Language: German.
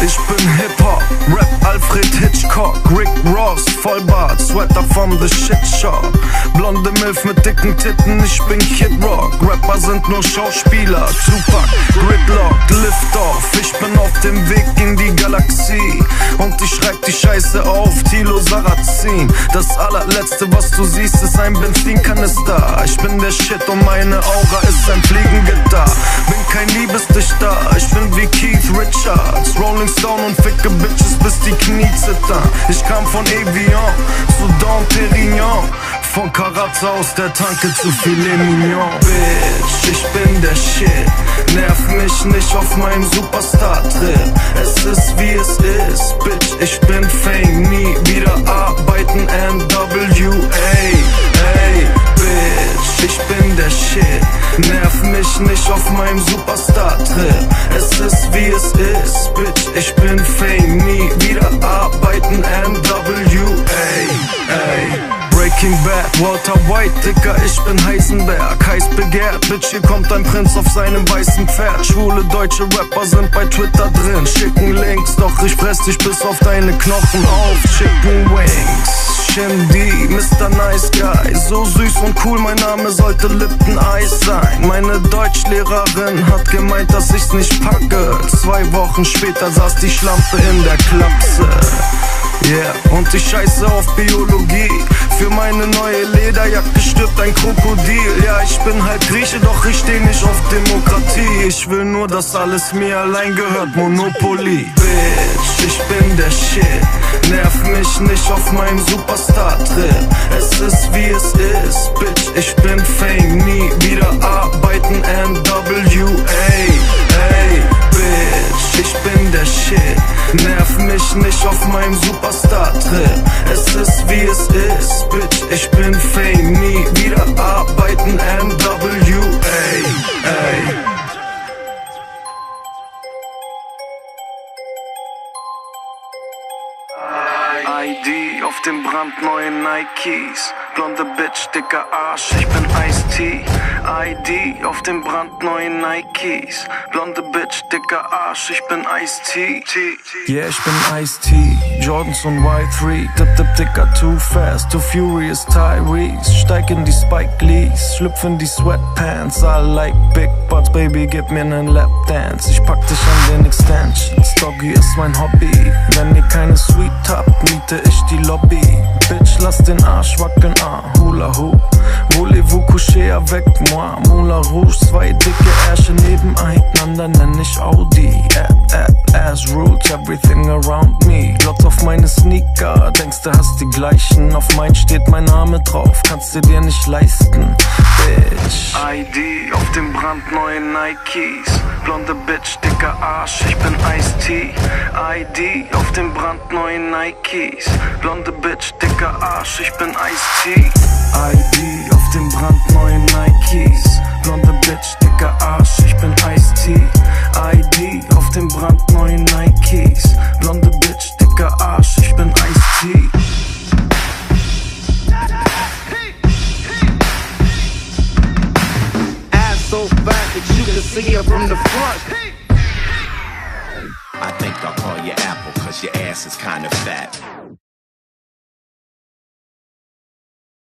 Ich bin Hip-Hop, Rap Alfred Hitchcock, Rick Ross, Vollbart, Sweater from the Shit Shop. Blonde Milf mit dicken Titten, ich bin Kid Rock. Rapper sind nur Schauspieler, Tupac, Gridlock, Lift Off. Ich bin auf dem Weg in die Galaxie und ich schreib die Scheiße auf, Tilo Sarrazin. Das allerletzte, was du siehst, ist ein Benzinkanister. Ich bin der Shit und meine Aura ist ein Fliegengitter. Bin kein Liebesdichter, ich bin wie Keith Richards, Rolling Stone und ficke Bitches bis die Knie zittern. Ich kam von Evian zu Dom Perignon, von Karatza aus der Tanke zu Filet Mignon. Bitch, ich bin der Shit, nerv mich nicht auf meinem Superstar-Trip. Es ist wie es ist, Bitch, ich bin Fame, nie wieder arbeiten, NWA. Ey, Bitch, ich bin der Shit, nerv mich nicht auf meinem Superstar-Trip. Es ist wie es ist, Bitch, ich bin Fame, nie wieder arbeiten, NWA. Ey. Breaking Bad, Walter White, Dicker, ich bin Heisenberg. Heiß begehrt, Bitch, hier kommt ein Prinz auf seinem weißen Pferd. Schwule deutsche Rapper sind bei Twitter drin, schicken Links, doch ich fress dich bis auf deine Knochen auf. Chicken Wings, Shindy, Mr. Nice Guy, so süß und cool, mein Name sollte Lipton Eis sein. Meine Deutschlehrerin hat gemeint, dass ich's nicht packe. 2 Wochen später saß die Schlampe in der Klapse. Yeah, und ich scheiße auf Biologie. Für meine neue Lederjacke stirbt ein Krokodil. Ja, ich bin halt Grieche, doch ich steh nicht auf Demokratie. Ich will nur, dass alles mir allein gehört, Monopoly. Bitch, ich bin der Shit, nerv mich nicht auf meinem Superstar-Trip. Es ist wie es ist, Bitch, ich bin Fame, nie wieder arbeiten, NWA. Ey, Bitch, ich bin der Shit, nerv mich nicht auf meinem Superstar-Trip. Es ist wie es ist, Bitch, ich bin Fame, nie wieder arbeiten, NWA. Ey. ID auf dem brandneuen Nikes, blonde Bitch, dicker Arsch, ich bin Ice-T. ID auf dem brandneuen Nikes, blonde Bitch, dicker Arsch, ich bin Ice-T. Yeah, ich bin Ice-T, Jordans und Y3, dip, dicker, too fast, too furious, Tyrese. Steig in die Spike Lees, schlüpf in die Sweatpants, I like big butts, baby, gib mir nen Lapdance. Ich pack dich an den Extensions, Doggy ist mein Hobby. Wenn ihr keine Suite habt, miete ich die Lobby. Bitch, lass den Arsch wackeln, Hula Hoop. Voulez-vous coucher avec moi? Moulin Rouge, 2 dicke Ärsche nebeneinander, nenn ich Audi. Ass roots, everything around me. Glotz auf meine Sneaker, denkst du hast die gleichen. Auf meinen steht mein Name drauf, kannst du dir nicht leisten, Bitch. ID auf dem brandneuen Nikes, blonde Bitch, dicker Arsch, ich bin Ice-T. ID auf dem brandneuen Nikes, blonde Bitch, dicker Arsch, ich bin Ice-T. ID auf dem brandneuen Nikes, blonde Bitch, dicker Arsch, ich bin Ice-T. ID auf dem brandneuen Nikes, blonde Bitch, dicker Arsch, ich bin Ice-T. Ass so fat that you can see her from the front. I think I'll call you Apple, cause your ass is kinda fat.